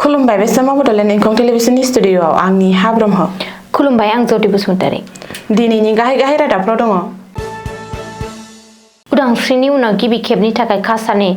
खुलुमबाय बे समाव बड'लेण्ड इंखं टेलिभिजननि स्टुडिअ'आव आंनि हा ब्रह्म। खुलुमबाय आं ज्योति बसुमतारी। दिनैनि गाहाय रादाबफ्राव दङ। उदांस्रिनि उनाव गिबि खेबनि थाखाय कासारनि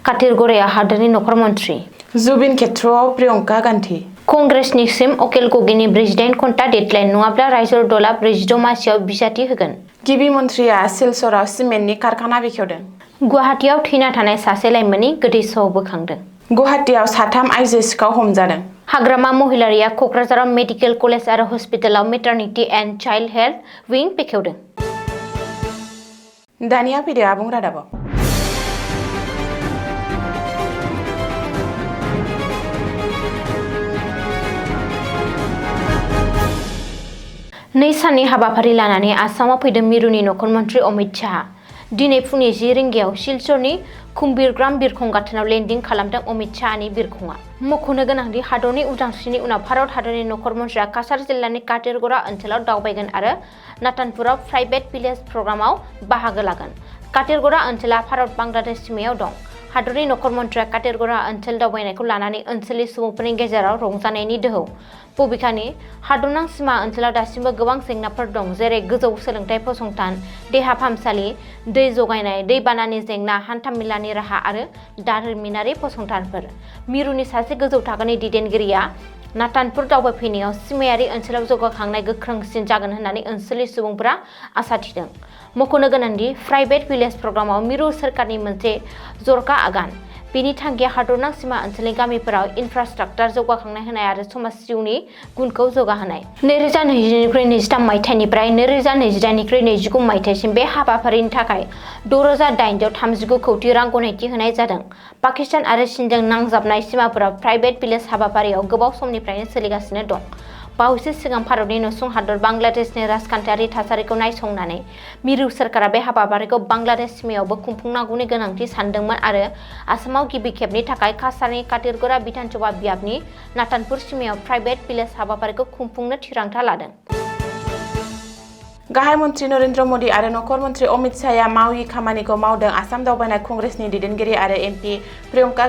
काटेगरिया हादोरनि नखर मन्थ्रि। जुबिन खेत्रआव प्रियंका गान्धी। कंग्रेसनिसिम अकिल गगैनि 48 घन्टा डेडलाइन नङाब्ला रायजो दलआ 46 मासियाव बिजाथि होगोन। गिबि मन्थ्रिया सिलचराव सिमेन्टनि कारखाना बेखेवदों। गुवाहाटीआव थैना थानाय सासे लाइमोननि गोथै सह बोखांदों। गुवाहाटीआव 3 आइजो सिखाव हमजादों। हाग्रामा महिलारिया क'क्राझाराव मेडिकेल कलेज आरो हस्पिटालाव मेटारनिटि एन्ड चाइल्ड हेल्थ विं बेखेवदों। दानिया फैदो आबुं रादाबाव। नै साननि हाबाफारि लानानै आसामाव फैदों मिरुनि नखर मन्थ्रि अमित शाह। दिनै फुंनि 10 रिंगायाव सिलचरनि कुम्भीरग्राम बिरखं गाथोनाव लेन्डिं खालामदों अमित शाहनि बिरखंआ। मख'नो गोनांदि हादरनि उदांस्रिनि उनाव भारत हादरनि नखर मन्थ्रिया काछार जिल्लानि काटेगरा ओनसोलाव दावबायगोन आरो नातानपुराव प्राइभेट भिलेज प्रग्रामाव बाहागो लागोन। काटेगरा ओनसोला भारत बांलादेश सिमायाव दं। हादरनि नखर मन्थ्रिया काटेगरा ओनसोल दावबायनायखौ लानानै ओनसोलनि सुबुंफोरनि गेजेराव रंजानायनि दोहौ। बबेखानि हादरनां सिमा ओनसोलाव दासिमबो गोबां जेंनाफोर दं, जेरै गोजौ सोलोंथाइ फसंथान, देहा फाहामसालि, दै जगायनाय, दैबानानि जेंना, हान्थामेलानि राहा आरो दारिमिनारि फसंथानफोर। मिरुनि सासे गोजौ थाखोनि दैदेनगिरिया नातानपुर दावबायफैनायाव सिमायारि ओनसोलाव जौगाखांनाय गोख्रोंसिन जागोन होननानै ओनसोलनि सुबुंफोरा आसा थिदों। मख'नो गोनांदि प्राइभेट भिलेज प्रग्रामाव मिरु सोरखारनि मोनसे जर'खा आगान। बेनि थांखिया हादरनां सिमा ओनसोलनि गामिफोराव इनफ्रास्ट्राक्चार जौगाखांनाय होनाय आरो समाज जिउनि गुनखौ जौगाहोनाय। 2022-23 मायथाइनिफ्राय 2028-29 मायथाइसिम बे हाबाफारिनि थाखाय 6,839 कौटि रां गनायथि होनाय जादों। पाकिस्तान आरो चीनजों नांजाबनाय सिमाफोराव प्राइभेट भिलेज हाबाफारियाव गोबाव समनिफ्रायनो सोलिगासिनो दं। बावैसो सिगां भारतनि नसुं हादर बांलादेशनि राजखान्थियारि थासारिखौ नायसंनानै मिरु सोरखारा बे हाबाफारिखौ बांलादेश सिमायावबो खुंफुंनांगौनि गोनांथि सानदोंमोन आरो आसामाव गिबि खेबनि थाखाय काछारनि काटेगरा बिधानसभा बियाबनि नातानपुर सिमायाव प्राइभेट भिलेज हाबाफारिखौ खुंफुंनो थिरांथा लादों। गाहाय मन्थ्रि नरेन्द्र मदि आरो नखर मन्थ्रि अमित शाहया मावि खामानिखौ मावदों। आसाम दावबायनाय कंग्रेसनि दैदेनगिरि आरो एमपि प्रियंका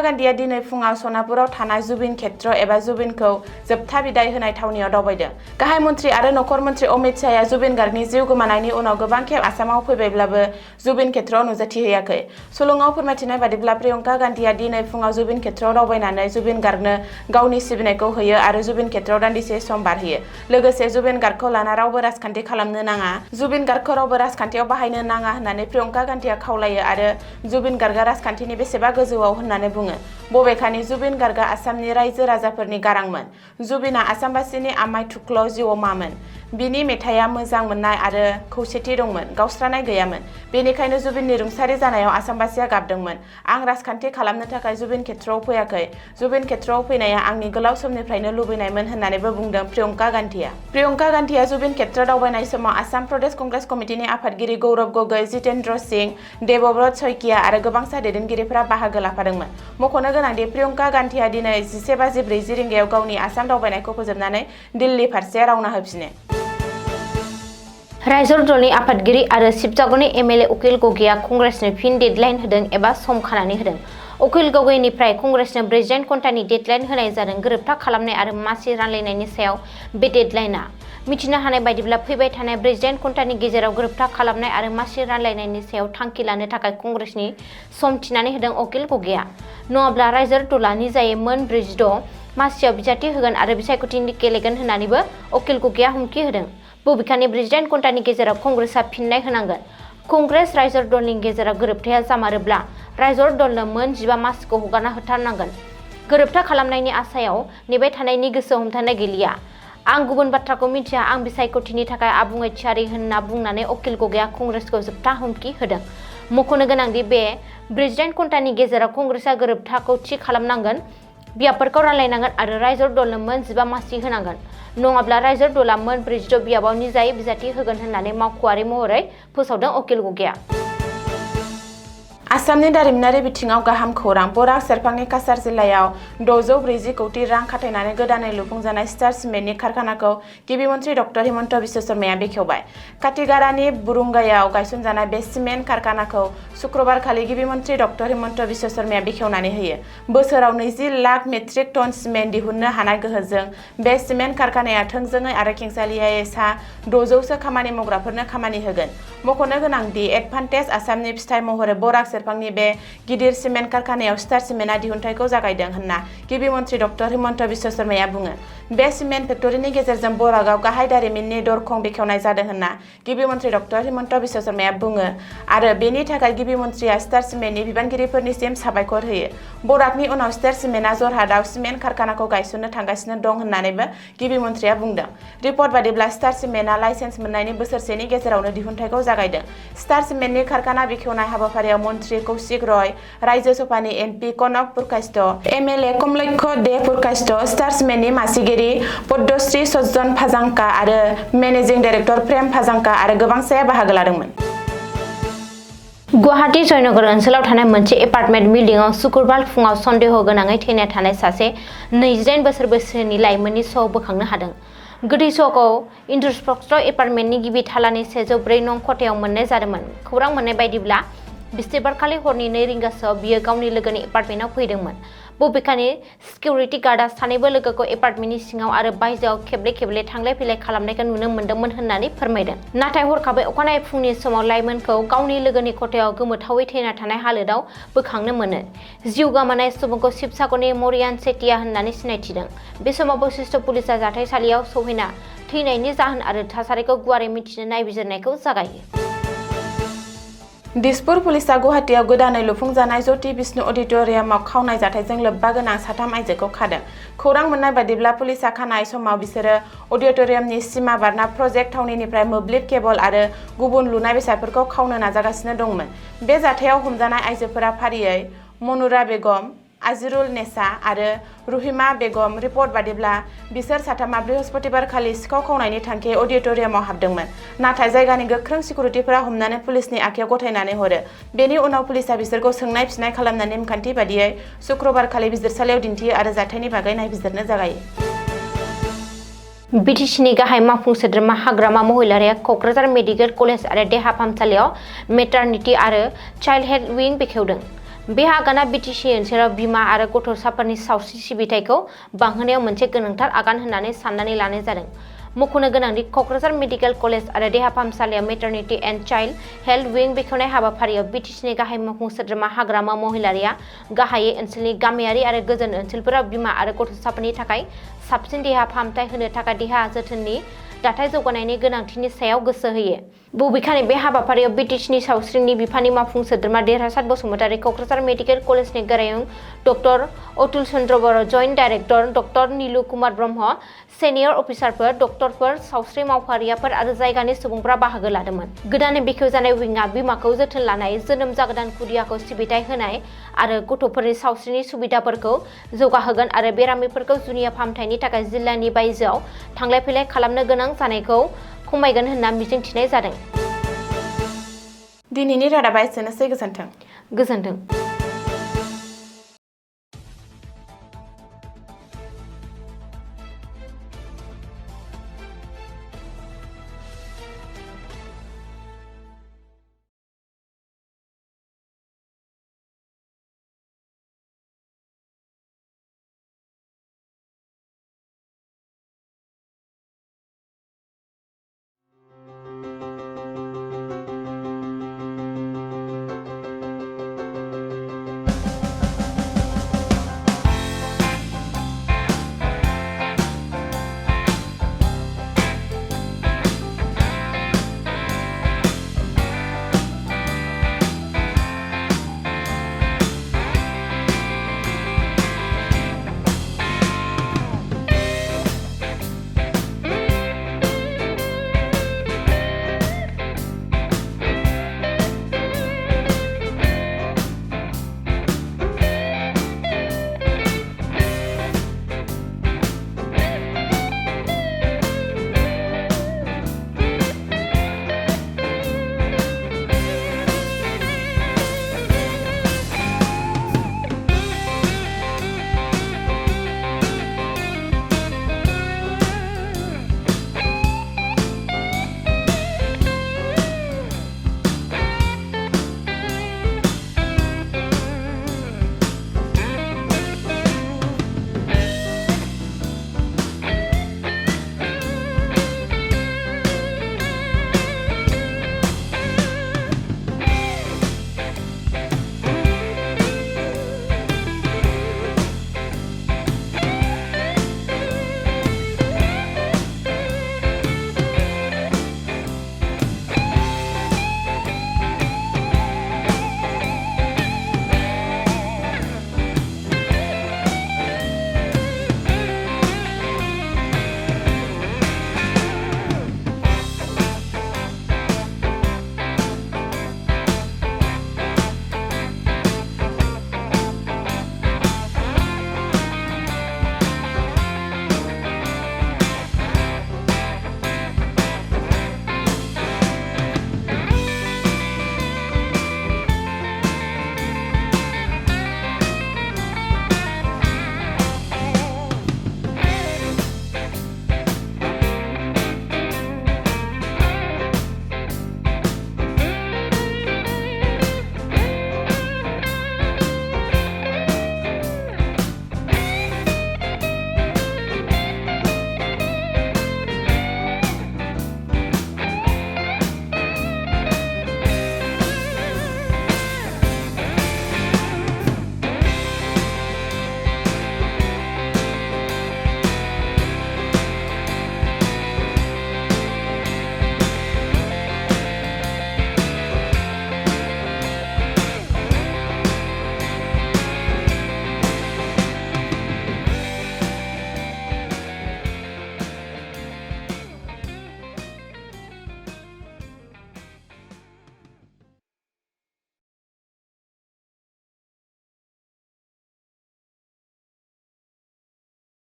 गान्धीया दिनै फुङाव सनापुराव थानाय जुबिन खेत्र एबा जुबिनखौ जोबथा बिदाय होनाय थावनियाव दावबायदों। गाहाय मन्थ्रि आरो नखर मन्थ्रि अमित शाहया जुबिन गार्गनि जिउ गोमानायनि उनाव गोबां खेब आसामाव फैबायब्लाबो जुबिन खेत्रआव नुजाथिहैयाखै। सुलुङाव फोरमायथिनाय बादिब्ला प्रियंका गान्धीया दिनै फुङाव जुबिन खेत्रआव दावबायनानै जुबिन गार्गनो गावनि सिबिनायखौ होयो आरो जुबिन खेत्रआव दान्दिसे सम बारहोयो। लोगोसे जुबिन गार्गखौ लाना रावबो राजखान्थि खालामनो नाङा, जुबिन गार्गखौ रावबो राजखान्थियाव बाहायनो नाङा होननानै प्रियंका गान्धीया खावलायो आरो जुबिन गार्गआ राजखान्थिनि बेसेबा गोजौआव होननानै बुङो। बबेखानि जुबिन गार्गआ आसामनि रायजो राजाफोरनि गारांमोन। जुबिना आसामबासिनि आमाय थुख्ल' जिउमामोन। बिनि मेथाइया मोजां मोननाय आरो खौसेथि दंमोन, गावस्रानाय गैयामोन। बेनिखायनो जुबिननि रुंसारि जानायाव आसामबासिया गाबदोंमोन। आं राजखान्थि खालामनो थाखाय जुबिन खेत्रआव फैयाखै। जुबिन खेत्रआव फैनाया आंनि गोलाव समनिफ्रायनो लुबैनायमोन होननानैबो बुंदों प्रियंका गान्धीया। प्रियंका गान्धीया जुबिन खेत्र दावबायनाय समाव आसाम प्रदेश कंग्रेस कमिटिनि आफादगिरि गौरब गगৈ, जितेन्द्र सिंह, देबव्रत शइकिया आरो गोबांसा दैदेनगिरिफोरा बाहागो लाफादोंमोन। मख'नो गोनांदि प्रियंका गान्धीया दिनै 11:40 रिंगायाव गावनि आसाम दावबायनायखौ फोजोबनानै दिल्ली फारसे रावना होफिनो। रायजो दलनि आफादगिरि आरो शिबसागरनि एमएलए अकिल गगैया कंग्रेसनो फिन डेडलाइन होदों एबा सम खानानै होदों। अकिल गगैनिफ्राय कंग्रेसनो 48 घन्टानि डेडलाइन होनाय जादों। गोरोबथा खालामनाय आरो मासि रानलायनायनि सायाव बे डेडलाइनआ। मिथिनो हानाय बायदिब्ला फैबाय थानाय 48 घन्टानि गेजेराव गोरोबथा खालामनाय आरो मासि रानलायनायनि सायाव थांखि लानो थाखाय कंग्रेसनि सम थिनानै होदों अकिल गगैया। नङाब्ला रायजो दलआ निजायै मोन 46 मासियाव बिजाथि होगोन आरो बिसायख'थि गेलेगोन होननानैबो अकिल गगैया हुमखि होदों। बबेखानि 48 घन्टानि गेजेराव कंग्रेसआ फिननाय होनांगोन। कंग्रेस रायजो दलनि गेजेराव गोरोबथाया जामारोब्ला रायजो दलनो मोन 15 मासखौ हगारना होथारनांगोन। गोरोबथा खालामनायनि आसायाव नेबाय थानायनि गोसो हमथानाय गैलिया। आं गुबुन बाथ्राखौ मिथिया, आं बिसायख'थिनि थाखाय आबुङै थियारि होनना बुंनानै अकिल गगैया कंग्रेसखौ जोबथा हुमखि होदों। मख'नो गोनांदि बे 48 घन्टानि गेजेराव कंग्रेसआ गोरोबथाखौ थि खालामनांगोन, बियाबफोरखौ रानलायनांगोन आरो रायजो दलनो मोन 15 मासि होनांगोन। नङाब्ला रायजो दलआ मोन 46 बियाबाव निजायै बिजाथि होगोन होननानै मावख'आरि महरै फोसावदों अकिल गगैया। आसामनि दारिमिनारि बिथिङाव गाहाम खौरां बराक सेरफांनि काछार जिल्लायाव 640 कौटि रां खाथायनानै गोदानै लुफुंजानाय स्टार सिमेन्टनि कारखानाखौ गिबि मन्थ्रि डक्टर हिमन्त बिश्व शर्माया बेखेवबाय। काथिगारानि बुरुंगायाव गायसनजानाय बे सिमेन्ट कारखानाखौ शुक्रबारखालि गिबि मन्थ्रि डक्टर हिमन्त बिश्व शर्माया बेखेवनानै होयो। बोसोराव 20 लाख मेट्रिक टन सिमेन्ट दिहुननो हानाय गोहोजों बे सिमेन्ट कारखानाया थोंजोङै आरो खेंसालियायै सा 600 खामानि मावग्राफोरनो खामानि होगोन। मख'नो गोनांदि एडभान्टेज आसामनि फिथाइ महरै बराक सेरफांनि बे गिदिर सिमेन्ट कारखानायाव स्टार सिमेन्टआ दिहुनथायखौ जागायदों होनना गिबि मन्थ्रि डक्टर हिमन्त बिश्व शर्माया बुङो। बे सिमेन्ट फेक्टरिनि गेजेरजों बराकआव गाहाय दारिमिननि दरखं बेखेवनाय जादों होनना गिबि मन्थ्रि डक्टर हिमन्त बिश्व शर्माया बुङो आरो बेनि थाखाय गिबि मन्थ्रिया स्टार सिमेन्टनि बिबानगिरिफोरनिसिम साबायखर होयो। बराकनि उनाव स्टार सिमेन्टआ जरहाटआव सिमेन्ट कारखानाखौ गायसननो थांगासिनो दं होननानैबो गिबि मन्थ्रिया बुंदों। रिपर्ट बादिब्ला स्टार सिमेन्टआ लाइसेन्स मोननायनि बोसोरसेनि गेजेरावनो दिहुनथायखौ जागायदों। स्टार सिमेन्टनि कारखाना बेखेवनाय हाबाफारियाव मन्थ्रि कौशिक रय, रायजो सभानि एमपि कनक पुरकायस्थ, एमएलए कमलक्ष दे पुरकायस्थ, स्टार सिमेन्टनि मासिगिरि पद्मश्री सज्जन फाजांका आरो मेनेजिं डाइरेक्टर प्रेम फाजांका आरो गोबांसाया बाहागो लादोंमोन। गुवाहाटी जयनगर ओनसोलाव थानाय मोनसे एपार्टमेन्ट बिल्डिंआव शुक्रबार फुङाव सन्देह गोनाङै थैना थानाय सासे 28 बोसोर बैसोनि लाइमोननि सह बोखांनो हादों। गोथै सहखौ इन्द्रुस्पक्ट एपार्टमेन्टनि गिबि थालानि 104 नं खथायाव मोननाय जादोंमोन। खौरां मोननाय बायदिब्ला बिस्तिबारखालि हरनि 2 रिंगासोआव बियो गावनि लोगोनि एपार्टमेन्टआव फैदोंमोन। बबेखानि सिकिउरिटि गार्डआ सानैबो लोगोखौ एपार्टमेन्टनि सिङाव आरो बायजोआव खेबले थांलाय फैलाय खालामनायखौ नुनो मोन्दोंमोन होननानै फोरमायदों। नाथाय हरखाबै अखानायै फुंनि समाव लाइमोनखौ गावनि लोगोनि खथायाव गोमोथावै थैना थानाय हालोदाव बोखांनो मोनो। जिउ गोमानाय सुबुंखौ शिबसागरनि मरियान सेटिया होननानै सिनायथिदों। बे समाव बशिष्ठ पुलिसआ जाथायसालियाव सौहैना थैनायनि जाहोन आरो थासारिखौ गुवारै मिथिनो नायबिजिरनायखौ जागायो। दिसपुर पुलिसआ गुवाहाटीआव गोदानै लुफुंजानाय ज्योति विष्णु अडिटोरियामाव खावनाय जाथायजों लोब्बा गोनां 3 आइजोखौ खादों। खौरां मोननाय बादिब्ला पुलिसआ खानाय समाव बिसोरो अडिटोरियामनि सिमा बारना प्रजेक्ट थावनिनिफ्राय मोब्लिब केबल आरो गुबुन लुनाय बेसादफोरखौ खावनो नाजागासिनो दंमोन। बे जाथायाव हमजानाय आइजोफोरा फारियै मनुरा बेगम, आजिरुल नेसा आरो रुहिमा बेगम। रिपर्ट बादिब्ला बिसोर 3आ बृहस्पतिबारखालि सिखाव खावनायनि थांखियै अडिटोरियामाव हाबदोंमोन। नाथाय जायगानि गोख्रों सिकिउरिटिफोरा हमनानै पुलिसनि आखायाव गथायनानै हरो। बेनि उनाव पुलिसआ बिसोरखौ सोंनाय फिन्नाय खालामना नेमखान्थि बादियै शुक्रबारखालि बिजिरसालियाव दिन्थियो आरो जाथायनि बागै नायबिजिरनो जागायो। बिटिसिनि गाहाय मावफुं सोद्रोमा हाग्रामा महिलारिया क'क्राझार मेडिकेल कलेज आरो देहा फाहामसालियाव मेटारनिटी आरो चाइल्ड हेल्थ विं बेखेवदों। बे आगाना बिटिसि ओनसोलाव बिमा आरो गथ'साफोरनि सावस्रि सिबिथायखौ बांहोनायाव मोनसे गोनांथार आगान होननानै साननानै लानाय जादों। मख'नो गोनांदि क'क्राझार मेडिकेल कलेज आरो देहा फाहामसालियाव मेटारनिटी एन्ड चाइल्ड हेल्थ विं बेखेवनाय हाबाफारियाव बिटिसिनि गाहाय मावफुं सोद्रोमा हाग्रामा महिलारिया गाहायै ओनसोलनि गामियारि आरो गोजोन ओनसोलफोराव बिमा आरो गथ'साफोरनि थाखाय साबसिन देहा फाहामथाय होनो थाखाय देहा जोथोननि दाथाय जौगानायनि गोनांथिनि सायाव गोसो होयो। बबेखानि बे हाबाफारियाव बिटिसिनि सावस्रिनि बिफाननि मावफुं सोद्रोमा देरहासात बसुमतारी, क'क्राझार मेडिकेल कलेजनि गोरायुं doctor Atul Chandra Boro', joint director doctor Nilu Kumar Brahma, senior अफिसारफोर, डक्टरफोर, सावस्रि मावफारियाफोर आरो जायगानि सुबुंफोरा बाहागो लादोंमोन। गोदानै बेखेवजानाय विंआ बिमाखौ जोथोन लानाय, जोनोम जागोदान खुदियाखौ सिबिथाय होनाय आरो गथ'फोरनि सावस्रिनि सुबिदाफोरखौ जौगाहोगोन आरो बेरामिफोरखौ जुनिया फाहामथायनि थाखाय जिल्लानि बायजोआव थांलाय फैलाय खालामनो गोनां जानायखौ खमायगोन होनना मिजिंथिनाय जादों। दिनैनि रादाबा एसेनोसै। गोजोन्थों।